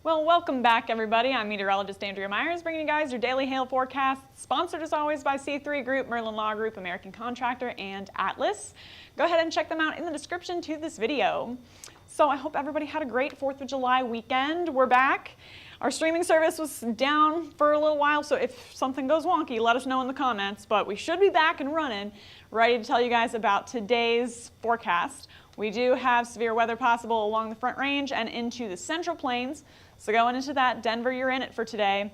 Well, welcome back, everybody. I'm meteorologist Andrea Myers, bringing you guys your daily hail forecast, sponsored as always by C3 Group, Merlin Law Group, American Contractor, and Atlas. Go ahead and check them out in the description to this video. So I hope everybody had a great 4th of July weekend. We're back. Our streaming service was down for a little while, so if something goes wonky, let us know in the comments. But we should be back and running, ready to tell you guys about today's forecast. We do have severe weather possible along the Front Range and into the Central Plains. So going into that, Denver, you're in it for today.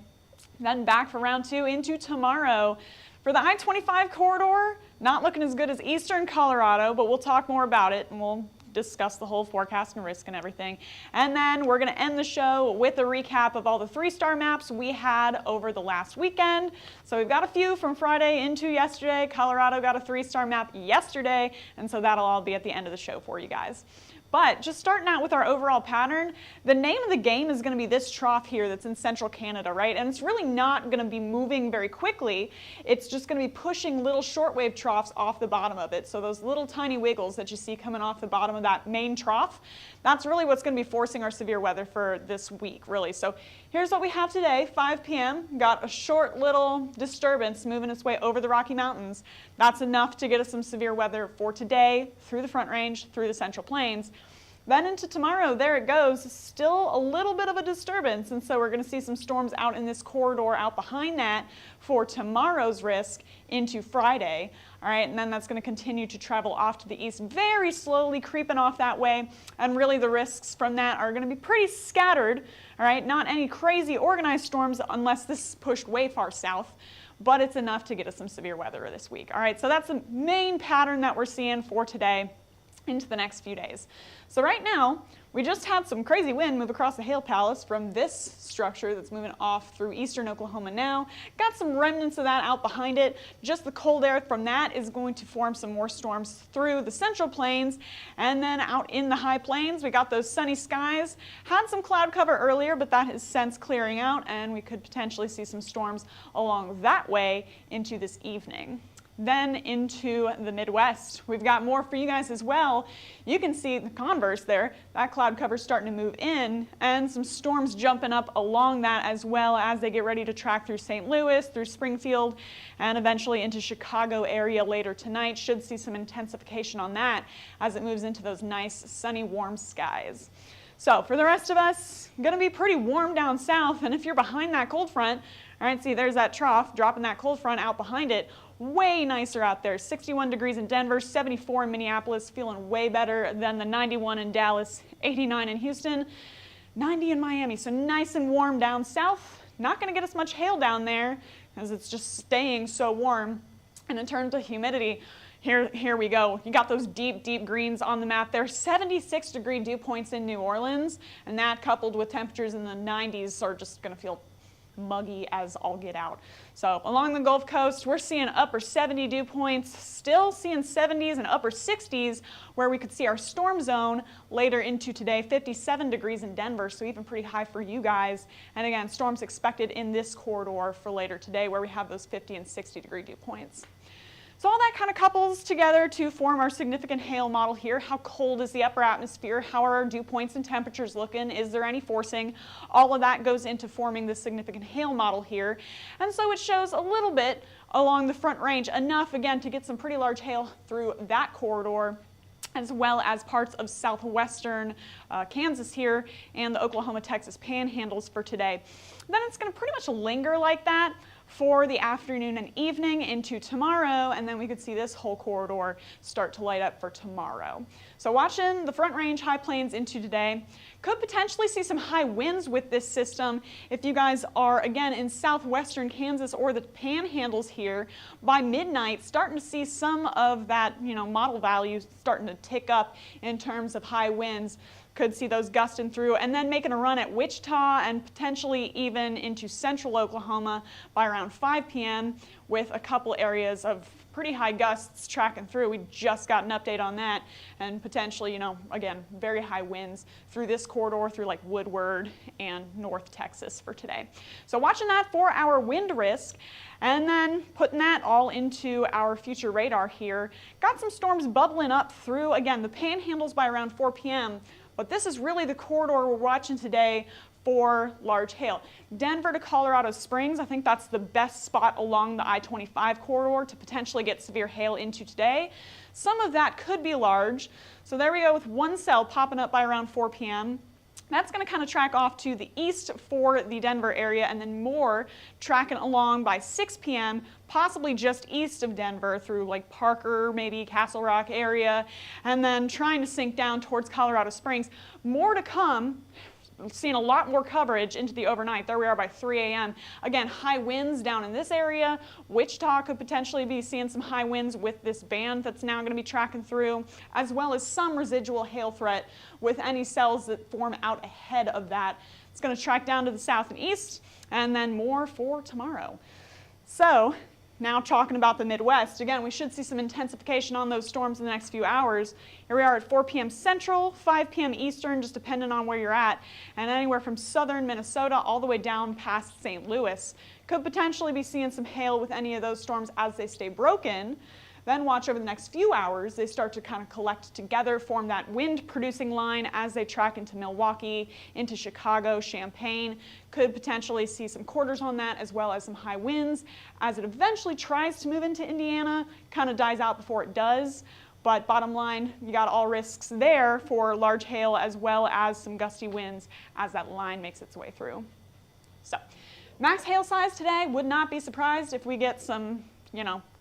Then back for round 2 into tomorrow. For the I-25 corridor, not looking as good as eastern Colorado, but we'll talk more about it and we'll discuss the whole forecast and risk and everything. And then we're going to end the show with a recap of all the 3-star maps we had over the last weekend. So we've got a few from Friday into yesterday. Colorado got a 3-star map yesterday, and so that'll all be at the end of the show for you guys. But just starting out with our overall pattern, the name of the game is going to be this trough here that's in central Canada, right? And it's really not going to be moving very quickly. It's just going to be pushing little shortwave troughs off the bottom of it. So those little tiny wiggles that you see coming off the bottom of that main trough, that's really what's going to be forcing our severe weather for this week, really. So here's what we have today, 5 p.m. Got a short little disturbance moving its way over the Rocky Mountains. That's enough to get us some severe weather for today through the Front Range, through the Central Plains. Then into tomorrow, there it goes, still a little bit of a disturbance, and so we're going to see some storms out in this corridor out behind that for tomorrow's risk into Friday. All right, and then that's going to continue to travel off to the east, very slowly creeping off that way, and really the risks from that are going to be pretty scattered. All right, not any crazy organized storms unless this is pushed way far south, but it's enough to get us some severe weather this week. All right, so that's the main pattern that we're seeing for today into the next few days. So right now, we just had some crazy wind move across the Hail Palace from this structure that's moving off through eastern Oklahoma now. Got some remnants of that out behind it. Just the cold air from that is going to form some more storms through the Central Plains. And then out in the high plains, we got those sunny skies. Had some cloud cover earlier, but that has since clearing out, and we could potentially see some storms along that way into this evening. Then into the Midwest. We've got more for you guys as well. You can see the converse there. That cloud cover is starting to move in, and some storms jumping up along that as well as they get ready to track through St. Louis, through Springfield, and eventually into Chicago area later tonight. Should see some intensification on that as it moves into those nice, sunny, warm skies. So for the rest of us, going to be pretty warm down south, and if you're behind that cold front, all right, see there's that trough, dropping that cold front out behind it. Way nicer out there. 61 degrees in Denver, 74 in Minneapolis, feeling way better than the 91 in Dallas, 89 in Houston, 90 in Miami. So nice and warm down south. Not going to get us much hail down there because it's just staying so warm. And in terms of humidity, here we go. You got those deep, deep greens on the map there. 76-degree dew points in New Orleans, and that coupled with temperatures in the 90s are just going to feel muggy as all get out. So along the Gulf Coast, we're seeing upper 70 dew points, still seeing 70s and upper 60s where we could see our storm zone later into today, 57 degrees in Denver, so even pretty high for you guys. And again, storms expected in this corridor for later today where we have those 50 and 60 degree dew points. So all that kind of couples together to form our significant hail model here. How cold is the upper atmosphere? How are our dew points and temperatures looking? Is there any forcing? All of that goes into forming the significant hail model here. And so it shows a little bit along the Front Range, enough again to get some pretty large hail through that corridor, as well as parts of southwestern Kansas here and the Oklahoma-Texas panhandles for today. Then it's going to pretty much linger like that for the afternoon and evening into tomorrow, and then we could see this whole corridor start to light up for tomorrow. So watching the Front Range high plains into today, could potentially see some high winds with this system if you guys are, again, in southwestern Kansas or the panhandles here. By midnight, starting to see some of that, model values starting to tick up in terms of high winds. Could see those gusting through and then making a run at Wichita and potentially even into central Oklahoma by around 5 p.m. with a couple areas of pretty high gusts tracking through. We just got an update on that, and potentially, again, very high winds through this corridor through like Woodward and North Texas for today. So watching that for our wind risk, and then putting that all into our future radar here. Got some storms bubbling up through, again, the panhandles by around 4 p.m., but this is really the corridor we're watching today for large hail. Denver to Colorado Springs, I think that's the best spot along the I-25 corridor to potentially get severe hail into today. Some of that could be large. So there we go with one cell popping up by around 4 p.m. That's going to kind of track off to the east for the Denver area, and then more tracking along by 6 p.m., possibly just east of Denver through like Parker, maybe Castle Rock area, and then trying to sink down towards Colorado Springs. More to come. Seeing a lot more coverage into the overnight. There we are by 3 a.m. Again, high winds down in this area. Wichita could potentially be seeing some high winds with this band that's now going to be tracking through, as well as some residual hail threat with any cells that form out ahead of that. It's going to track down to the south and east, and then more for tomorrow. So now talking about the Midwest, again, we should see some intensification on those storms in the next few hours. Here we are at 4 p.m. Central, 5 p.m. Eastern, just depending on where you're at, and anywhere from southern Minnesota all the way down past St. Louis. Could potentially be seeing some hail with any of those storms as they stay broken. Then watch over the next few hours, they start to kind of collect together, form that wind-producing line as they track into Milwaukee, into Chicago, Champaign. Could potentially see some quarters on that, as well as some high winds. As it eventually tries to move into Indiana, kind of dies out before it does. But bottom line, you got all risks there for large hail, as well as some gusty winds as that line makes its way through. So, max hail size today, would not be surprised if we get some,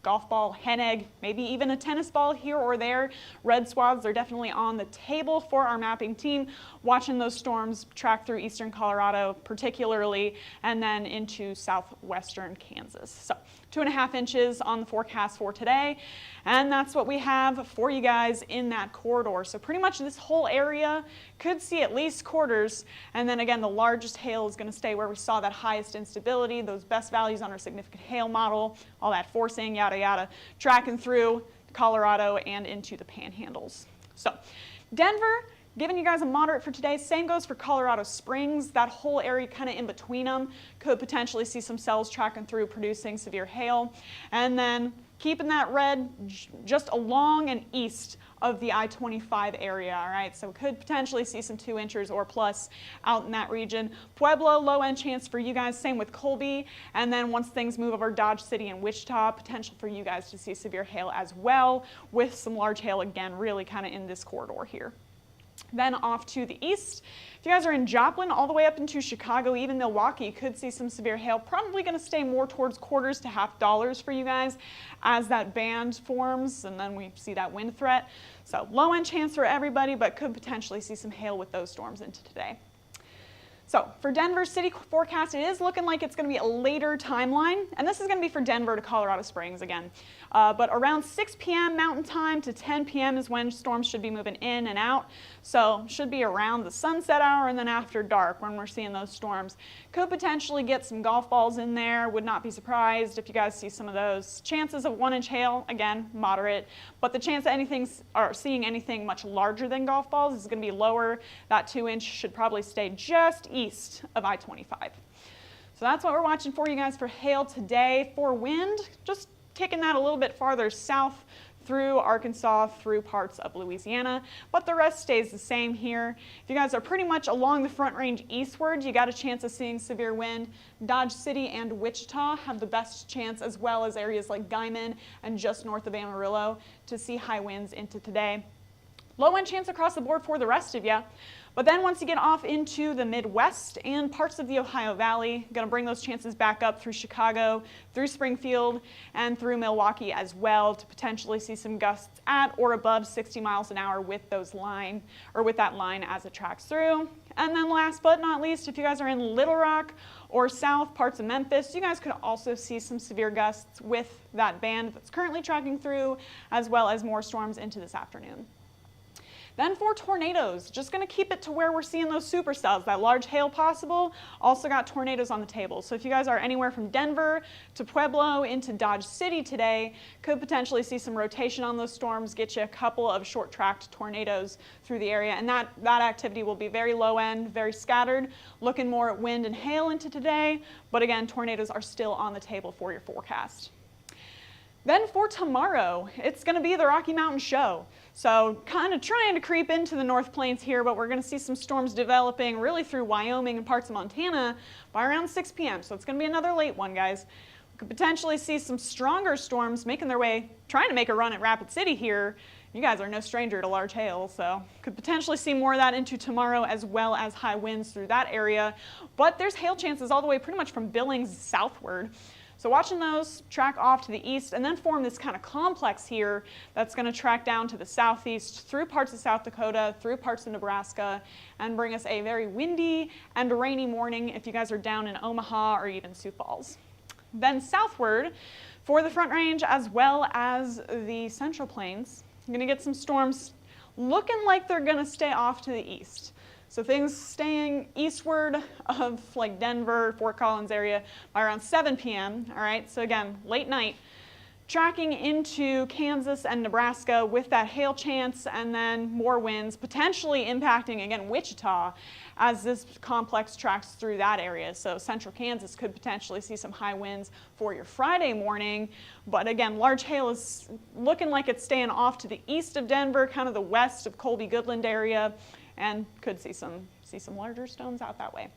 golf ball, hen egg, maybe even a tennis ball here or there. Red swaths are definitely on the table for our mapping team, watching those storms track through eastern Colorado particularly, and then into southwestern Kansas. So 2.5 inches on the forecast for today, and that's what we have for you guys in that corridor. So pretty much this whole area could see at least quarters, and then again the largest hail is going to stay where we saw that highest instability, those best values on our significant hail model, all that forcing, yada yada, tracking through Colorado and into the panhandles. So Denver, giving you guys a moderate for today. Same goes for Colorado Springs. That whole area kind of in between them could potentially see some cells tracking through producing severe hail. And then keeping that red just along and east of the I-25 area, all right? So could potentially see some 2 inches or plus out in that region. Pueblo, low end chance for you guys, same with Colby. And then once things move over Dodge City and Wichita, potential for you guys to see severe hail as well, with some large hail again, really kind of in this corridor here. Then off to the east, if you guys are in Joplin, all the way up into Chicago, even Milwaukee, could see some severe hail. Probably going to stay more towards quarters to $50 for you guys as that band forms, and then we see that wind threat. So low end chance for everybody, but could potentially see some hail with those storms into today. So for Denver city forecast, it is looking like it's going to be a later timeline, and this is going to be for Denver to Colorado Springs again. But around 6 p.m. Mountain Time to 10 p.m. is when storms should be moving in and out. So should be around the sunset hour and then after dark when we're seeing those storms. Could potentially get some golf balls in there. Would not be surprised if you guys see some of those. Chances of 1 inch hail, again, moderate. But the chance of seeing anything much larger than golf balls is going to be lower. That 2 inch should probably stay just east of I-25. So that's what we're watching for you guys for hail today. For wind, just kicking that a little bit farther south through Arkansas, through parts of Louisiana, but the rest stays the same here. If you guys are pretty much along the Front Range eastward, you got a chance of seeing severe wind. Dodge City and Wichita have the best chance, as well as areas like Guyman and just north of Amarillo, to see high winds into today. Low wind chance across the board for the rest of you. But then once you get off into the Midwest and parts of the Ohio Valley, going to bring those chances back up through Chicago, through Springfield, and through Milwaukee as well to potentially see some gusts at or above 60 miles an hour with that line as it tracks through. And then last but not least, if you guys are in Little Rock or south parts of Memphis, you guys could also see some severe gusts with that band that's currently tracking through, as well as more storms into this afternoon. Then for tornadoes, just going to keep it to where we're seeing those supercells, that large hail possible. Also got tornadoes on the table. So if you guys are anywhere from Denver to Pueblo into Dodge City today, could potentially see some rotation on those storms, get you a couple of short-tracked tornadoes through the area. And that activity will be very low end, very scattered, looking more at wind and hail into today. But again, tornadoes are still on the table for your forecast. Then for tomorrow, it's going to be the Rocky Mountain Show. So kind of trying to creep into the North Plains here, but we're going to see some storms developing really through Wyoming and parts of Montana by around 6 p.m. So it's going to be another late one, guys. We could potentially see some stronger storms making their way, trying to make a run at Rapid City here. You guys are no stranger to large hail, so could potentially see more of that into tomorrow, as well as high winds through that area. But there's hail chances all the way pretty much from Billings southward. So watching those track off to the east and then form this kind of complex here that's going to track down to the southeast through parts of South Dakota, through parts of Nebraska, and bring us a very windy and rainy morning if you guys are down in Omaha or even Sioux Falls. Then southward for the Front Range as well as the Central Plains, you're going to get some storms looking like they're going to stay off to the east. So things staying eastward of like Denver, Fort Collins area by around 7 p.m. All right, so again, late night, tracking into Kansas and Nebraska with that hail chance and then more winds, potentially impacting, again, Wichita as this complex tracks through that area. So central Kansas could potentially see some high winds for your Friday morning. But again, large hail is looking like it's staying off to the east of Denver, kind of the west of Colby-Goodland area, and could see some larger stones out that way.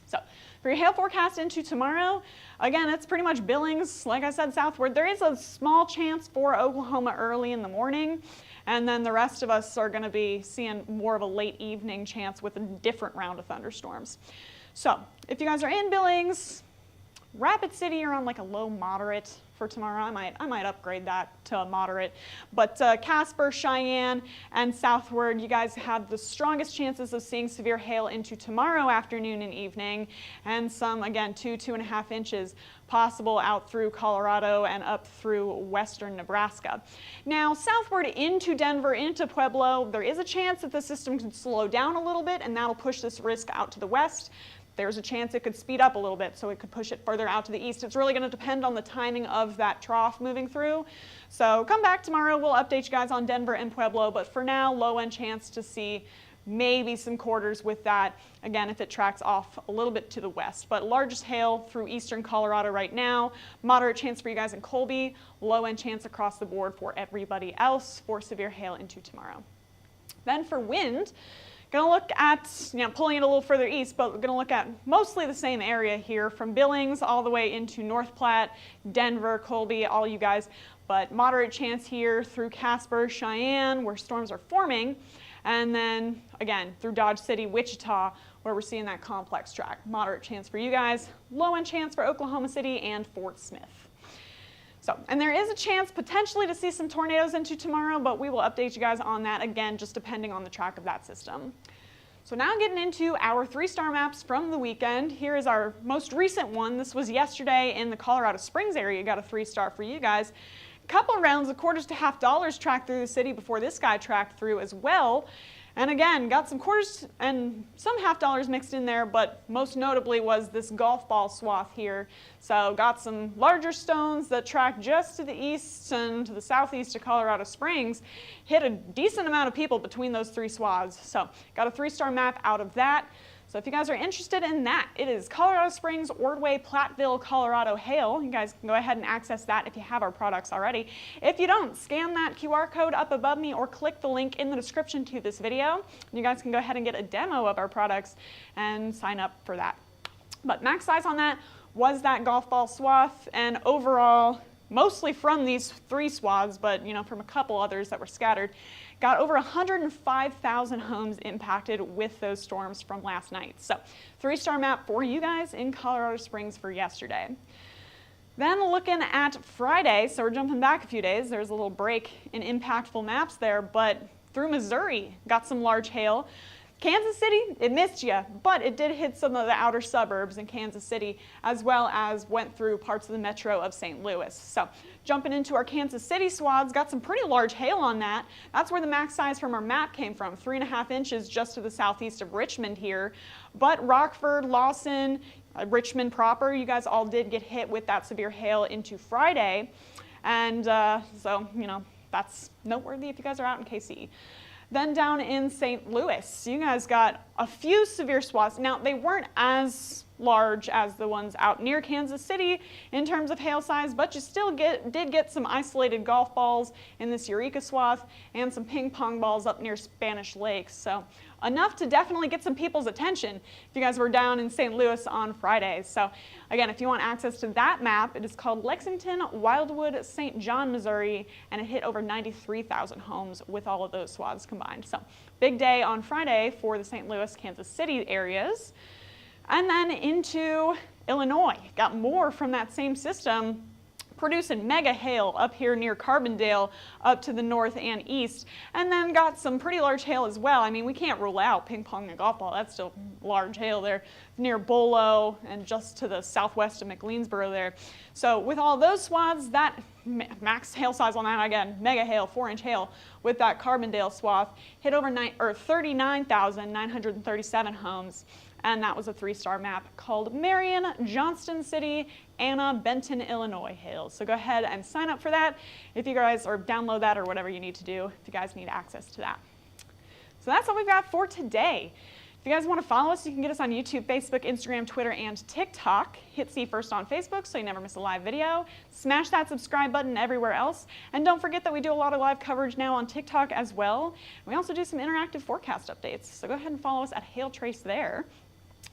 So for your hail forecast into tomorrow, again, it's pretty much Billings, like I said, southward. There is a small chance for Oklahoma early in the morning, and then the rest of us are going to be seeing more of a late evening chance with a different round of thunderstorms. So if you guys are in Billings, Rapid City, you're on like a low moderate for tomorrow. I might upgrade that to a moderate. But Casper, Cheyenne, and southward, you guys have the strongest chances of seeing severe hail into tomorrow afternoon and evening, and some, again, 2.5 inches possible out through Colorado and up through western Nebraska. Now, southward into Denver, into Pueblo, there is a chance that the system can slow down a little bit, and that'll push this risk out to the west. There's a chance it could speed up a little bit, so it could push it further out to the east. It's really going to depend on the timing of that trough moving through. So come back tomorrow. We'll update you guys on Denver and Pueblo, but for now, low-end chance to see maybe some quarters with that, again, if it tracks off a little bit to the west. But largest hail through eastern Colorado right now, moderate chance for you guys in Colby, low-end chance across the board for everybody else for severe hail into tomorrow. Then for wind, going to look at, pulling it a little further east, but we're going to look at mostly the same area here from Billings all the way into North Platte, Denver, Colby, all you guys. But moderate chance here through Casper, Cheyenne, where storms are forming. And then, again, through Dodge City, Wichita, where we're seeing that complex track. Moderate chance for you guys, low-end chance for Oklahoma City and Fort Smith. So, and there is a chance potentially to see some tornadoes into tomorrow, but we will update you guys on that again, just depending on the track of that system. So now getting into our 3-star maps from the weekend. Here is our most recent one. This was yesterday in the Colorado Springs area. Got a 3-star for you guys. A couple of rounds of quarters to $half tracked through the city before this guy tracked through as well. And again, got some quarters and some $half mixed in there, but most notably was this golf ball swath here. So got some larger stones that track just to the east and to the southeast of Colorado Springs. Hit a decent amount of people between those 3 swaths. So got a 3-star map out of that. So if you guys are interested in that, it is Colorado Springs, Ordway, Platteville, Colorado hail. You guys can go ahead and access that if you have our products already. If you don't, scan that QR code up above me or click the link in the description to this video. You guys can go ahead and get a demo of our products and sign up for that. But max size on that was that golf ball swath, and overall mostly from these 3 swaths, but from a couple others that were scattered, got over 105,000 homes impacted with those storms from last night. So 3-star map for you guys in Colorado Springs for yesterday. Then looking at Friday, so we're jumping back a few days, there's a little break in impactful maps there, but through Missouri got some large hail. Kansas City, it missed you, but it did hit some of the outer suburbs in Kansas City, as well as went through parts of the metro of St. Louis. So jumping into our Kansas City swaths, got some pretty large hail on that. That's where the max size from our map came from, 3.5 inches just to the southeast of Richmond here. But Rockford, Lawson, Richmond proper, you guys all did get hit with that severe hail into Friday. And so, that's noteworthy if you guys are out in KC. Then down in St. Louis, you guys got a few severe swaths. Now, they weren't as large as the ones out near Kansas City in terms of hail size, but you still did get some isolated golf balls in this Eureka swath and some ping pong balls up near Spanish Lakes. So enough to definitely get some people's attention if you guys were down in St. Louis on Friday. So again, if you want access to that map, it is called Lexington, Wildwood, St. John, Missouri, and it hit over 93,000 homes with all of those swaths combined. So big day on Friday for the St. Louis, Kansas City areas. And then into Illinois, got more from that same system, producing mega hail up here near Carbondale up to the north and east, and then got some pretty large hail as well. I mean, we can't rule out ping pong and golf ball. That's still large hail there near Bolo and just to the southwest of McLeansboro there. So with all those swaths, that max hail size on that, again, mega hail, 4-inch hail with that Carbondale swath hit over 39,937 homes. And that was a 3-star map called Marion, Johnston City, Anna, Benton, Illinois hail. So go ahead and sign up for that if you guys, or download that or whatever you need to do if you guys need access to that. So that's all we've got for today. If you guys want to follow us, you can get us on YouTube, Facebook, Instagram, Twitter, and TikTok. Hit See First on Facebook so you never miss a live video. Smash that subscribe button everywhere else. And don't forget that we do a lot of live coverage now on TikTok as well. We also do some interactive forecast updates. So go ahead and follow us at Hail Trace there.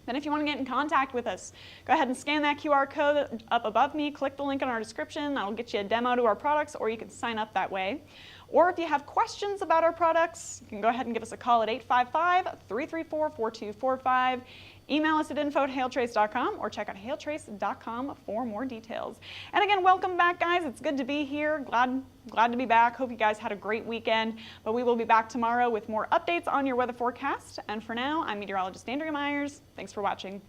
Then if you want to get in contact with us, go ahead and scan that QR code up above me, click the link in our description, that'll get you a demo to our products, or you can sign up that way. Or if you have questions about our products, you can go ahead and give us a call at 855-334-4245. Email us at info@hailtrace.com or check out hailtrace.com for more details. And again, welcome back, guys. It's good to be here. Glad to be back. Hope you guys had a great weekend. But we will be back tomorrow with more updates on your weather forecast. And for now, I'm meteorologist Andrea Myers. Thanks for watching.